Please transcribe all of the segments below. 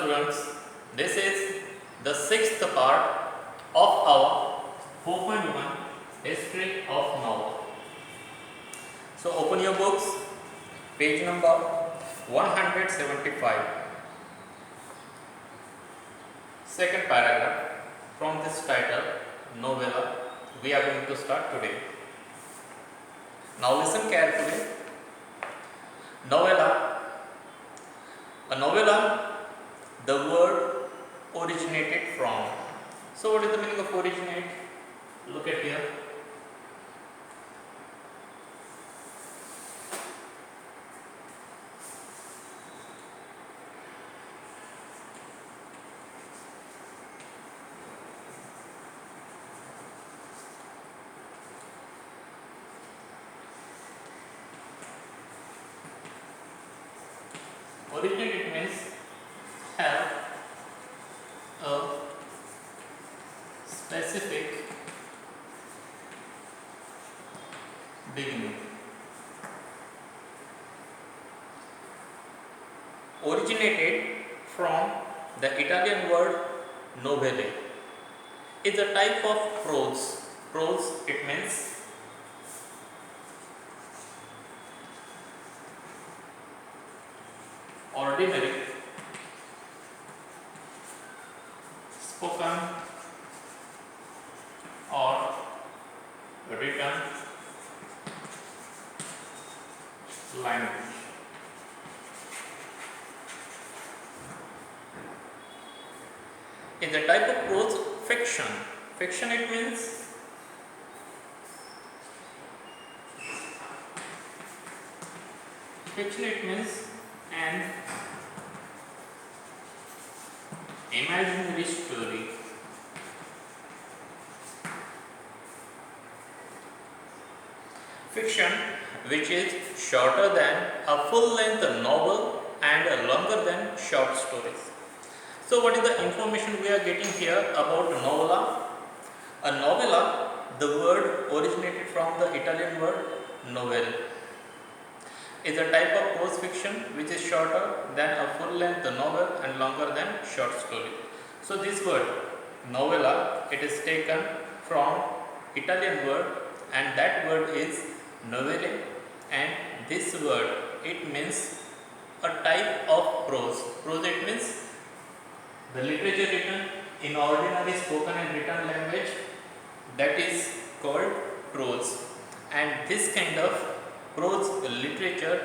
students, this is the sixth part of our 4.1 History of Novel. So open your books, page number 175. Second paragraph from this title, novella, we are going to start today. Now listen carefully. Novella. A novella, the word originated from. So what is the meaning of originate? Look at here. Originate, it means have a specific beginning. Originated from the Italian word novelle. Is a type of prose. Prose, it means ordinary spoken or written language. In the type of prose, fiction. Fiction, it means an imaginary story. Fiction which is shorter than a full-length novel and longer than short stories. So what is the information we are getting here about novella? A novella, the word originated from the Italian word novelle, is a type of prose fiction which is shorter than a full-length novel and longer than short story. So this word novella, it is taken from Italian word, and that word is novelle, and this word, it means a type of prose. Prose, it means the literature written in ordinary spoken and written language, that is called prose, and this kind of prose literature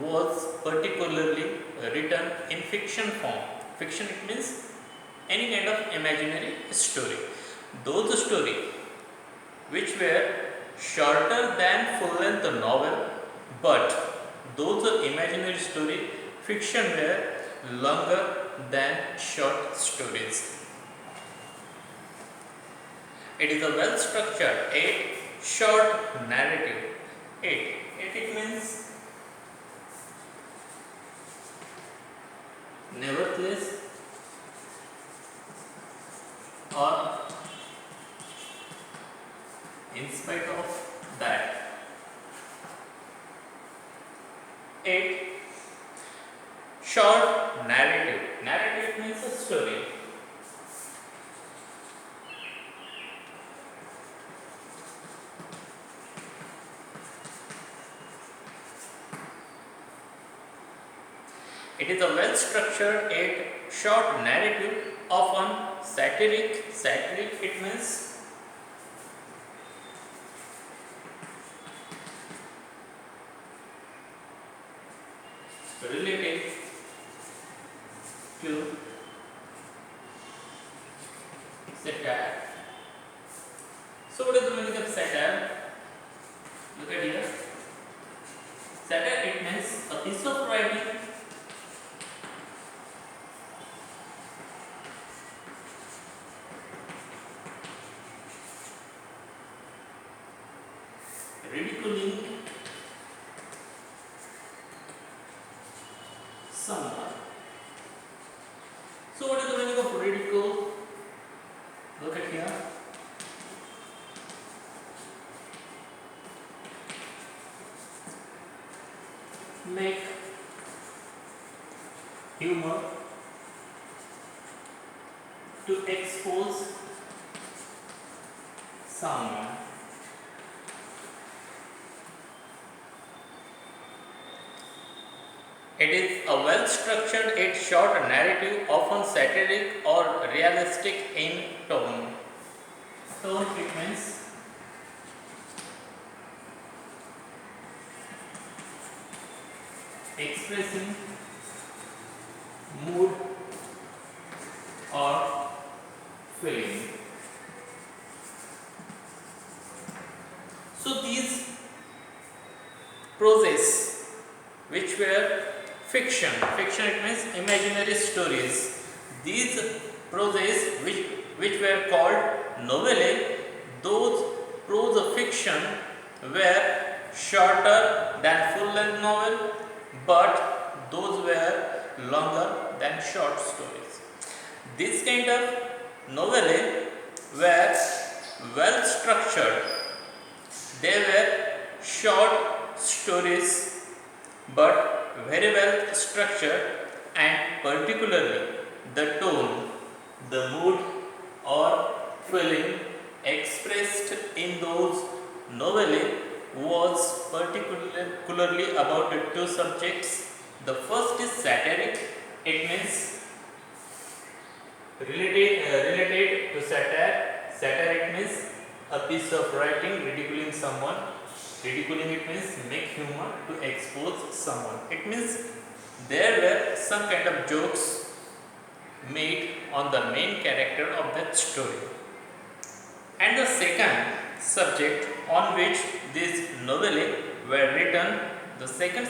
was particularly written in fiction form. Fiction, it means any kind of imaginary story. Those stories which were shorter than full-length novel, but those imaginary story fiction were longer than short stories. It is a well-structured, a short narrative. It means nevertheless or in spite of that. It short narrative. Narrative means a story. It is a well-structured yet short narrative, often satiric. Satiric, it means related to satire. So what is the meaning of satire? Look at here. Satire, it means a piece of writing ridiculing someone. So what is the meaning of ridicule? Look at here. Make humor to expose someone. It is a well-structured yet short narrative, often satiric or realistic in tone. Tone, it means expressing mood or feeling. So these proses which were fiction it means imaginary stories. These proses which were called novellae, those prose fiction were shorter than full-length novel, but those were longer than short stories. This kind of novellae were well structured. They were short stories but very well structured, and particularly the tone, the mood or feeling expressed in those novellae was particularly about the two subjects. The first is satiric, it means related to satire. Satire, it means a piece of writing ridiculing someone. Ridiculing, it means make humor to expose someone. It means there were some kind of jokes made on the main character of that story. And the second subject on which these novellae were written, the second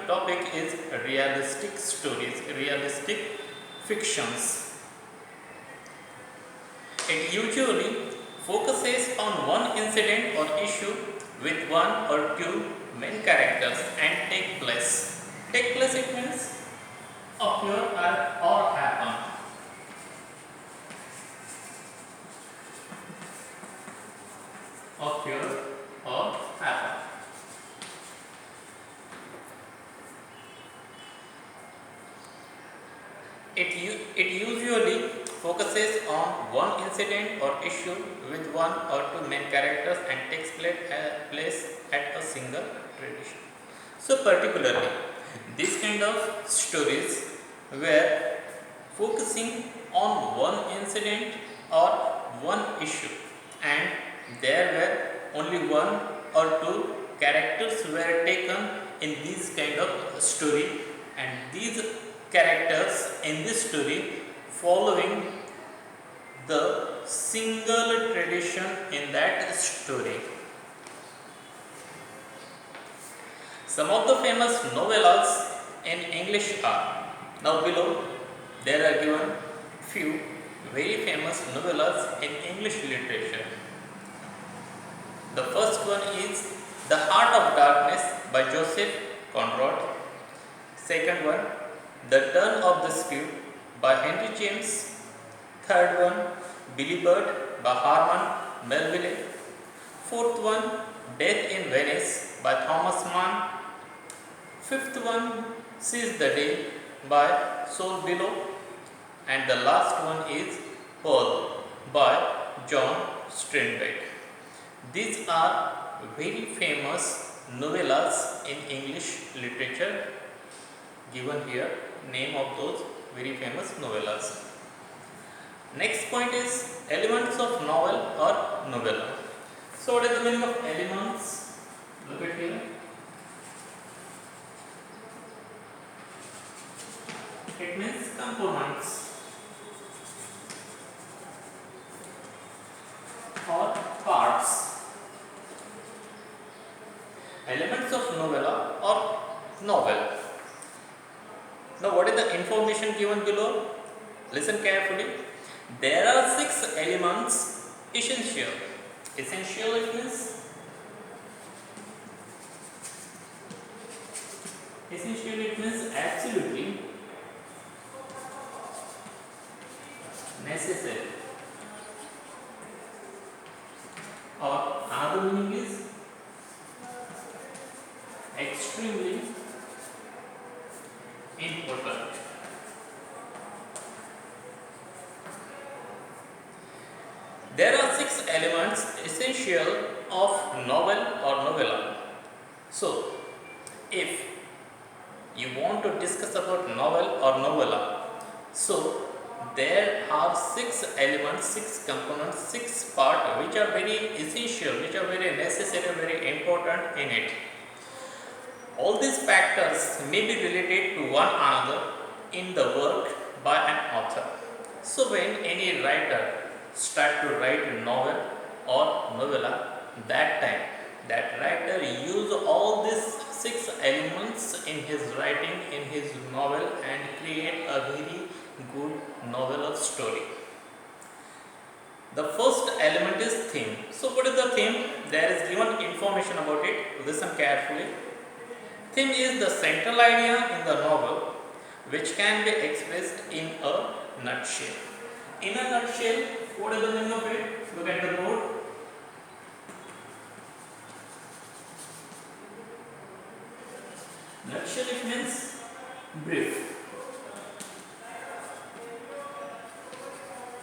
topic is realistic stories, realistic fictions. It usually focuses on one incident or issue with one or two main characters and take place. Take place, it means occur or happen. Occur or happen. It usually focuses on one incident or issue with one or two main characters and takes place at a single tradition. So particularly, these kind of stories were focusing on one incident or one issue, and there were only one or two characters were taken in this kind of story, and these characters in this story following the single tradition in that story. Some of the famous novellas in English are, now below there are given few very famous novellas in English literature. The first one is The Heart of Darkness by Joseph Conrad. Second one, The Turn of the Screw by Henry James. Third one, Billy Bird by Herman Melville. Fourth one, Death in Venice by Thomas Mann. Fifth one, Seize the Day by Saul Bellow. And the last one is Pearl by John Steinbeck. These are very famous novellas in English literature. Given here name of those very famous novellas. Next point is elements of novel or novella. So what is the meaning of elements? Look at here. It means components or parts. Elements of novella or novel. Now what is the information given below? Listen carefully. There are 6 elements essential. Essential, it means absolutely necessary, or another meaning is extremely important. There are 6 elements essential of novel or novella. So, if you want to discuss about novel or novella, so there are 6 elements, 6 components, 6 parts which are very essential, which are very necessary, very important in it. All these factors may be related to one another in the work by an author. So when any writer start to write a novel or novella, that time that writer use all these 6 elements in his writing, in his novel, and create a very good novel or story. The first element is theme. So what is the theme? There is given information about it. Listen carefully. Theme is the central idea in the novel which can be expressed in a nutshell. In a nutshell, what is the meaning of it? Look at the board. Nutshell, it means brief,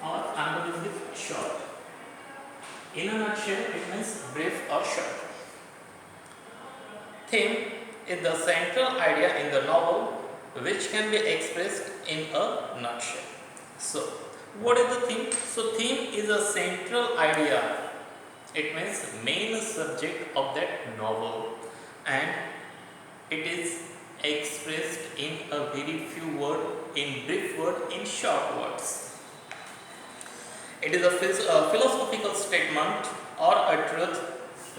or another meaning is short. In a nutshell, it means brief or short. Theme is the central idea in the novel which can be expressed in a nutshell. So, what is the theme? So, theme is a central idea. It means main subject of that novel, and it is expressed in a very few words, in brief words, in short words. It is a philosophical statement or a truth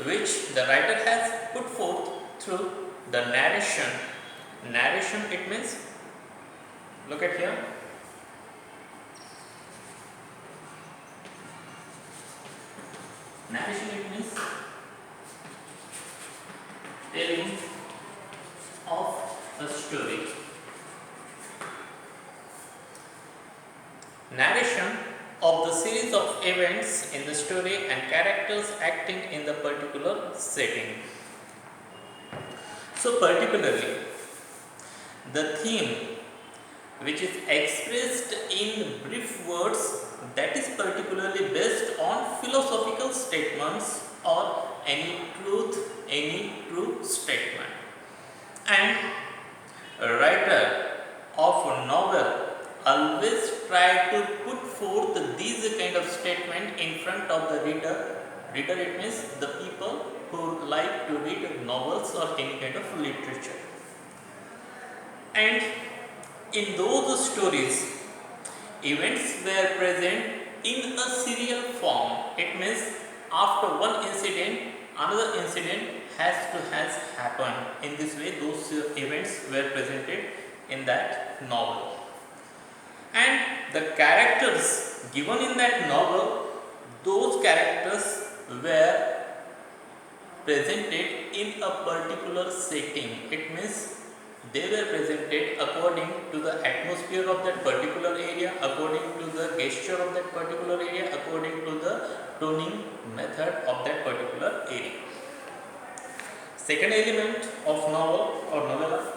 which the writer has put forth through the narration. Narration, it means, look at here. Narration, it means telling of a story. Narration of the series of events in the story and characters acting in the particular setting. So particularly, the theme which is expressed in brief words, that is particularly based on philosophical statements or any true statement. And a writer of a novel always try to put forth these kind of statement in front of the reader. Reader, it means the people who like to read novels or any kind of literature. And in those stories, events were present in a serial form. It means after one incident, another incident has happened. In this way, those events were presented in that novel. And the characters given in that novel, those characters were presented in a particular setting. It means they were presented according to the atmosphere of that particular area, according to the gesture of that particular area, according to the toning method of that particular area. Second element of novel or novella,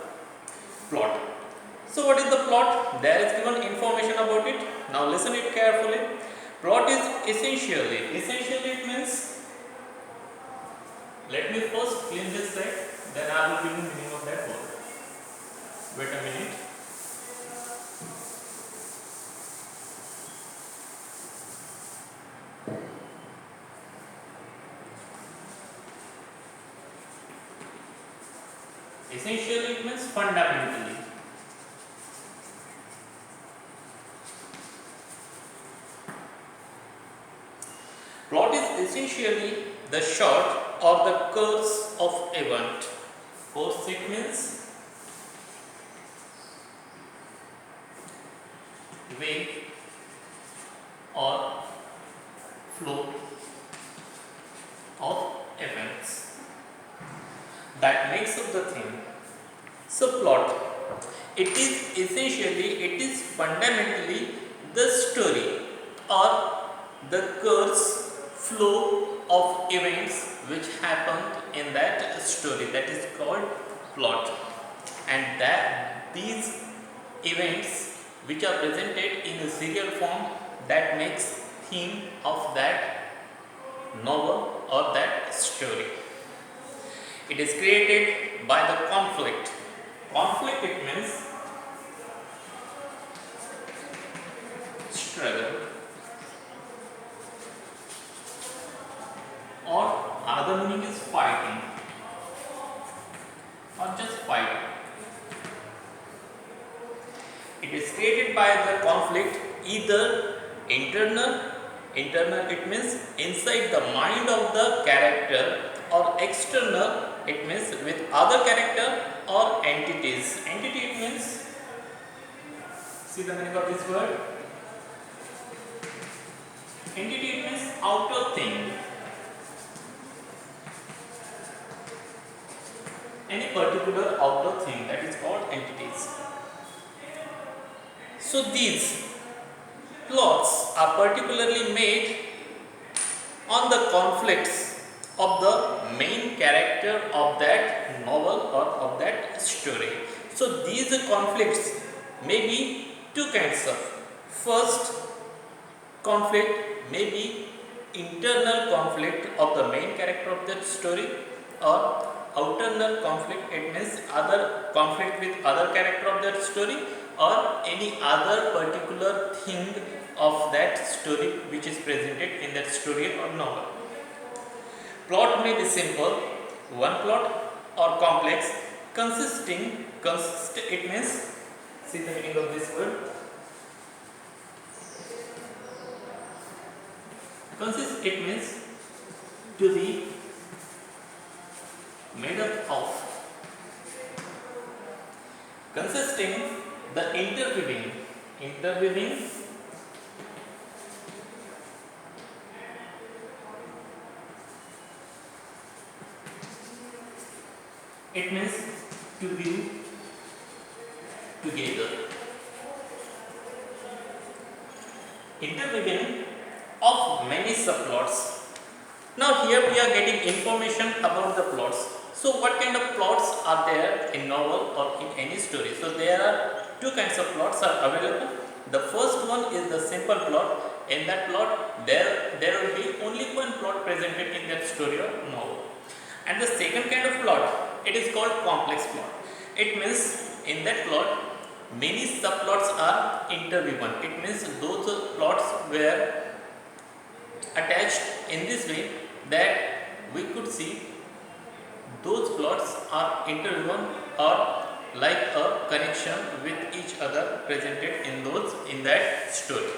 plot. So what is the plot? There is given information about it. Now listen it carefully. Plot is essentially it means, let me first clean this side, then I will give you the meaning of that word. Wait a minute. Essentially, it means fundamentally. Plot is essentially the short or the course of event. Course, it means way or flow of events that makes up the theme. So plot, it is essentially, it is fundamentally the story or the course flow of events which happened in that story, that is called plot. And that these events which are presented in a serial form, that makes theme of that novel or that story. It is created by the conflict. Conflict, it means struggle, or other meaning is fighting, or just fighting. It is created by the conflict either internal it means inside the mind of the character, or external, it means with other character or entities. Entity, it means, see the meaning of this word? Entity, it means outer thing. Any particular outer thing, that is called entities. So these plots are particularly made on the conflicts of the main character of that novel or of that story. So these conflicts may be two kinds of. First conflict may be internal conflict of the main character of that story, or outer conflict, it means other conflict with other character of that story, or any other particular thing of that story which is presented in that story or novel. Plot may be simple, one plot, or complex, it means, see the meaning of this word, consist, it means to be made up of, consisting the interweaving, it means to view together, interweaving of many subplots. Now here we are getting information about the plots. So what kind of plots are there in novel or in any story? So there are two kinds of plots are available. The first one is the simple plot. In that plot there will be only one plot presented in that story or novel. And the second kind of plot, it is called complex plot. It means in that plot many subplots are interwoven. It means those plots were attached in this way that we could see those plots are interwoven or like a connection with each other presented in that story.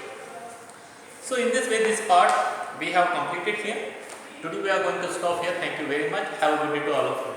So in this way this part we have completed here. Today we are going to stop here. Thank you very much. Have a good day to all of you.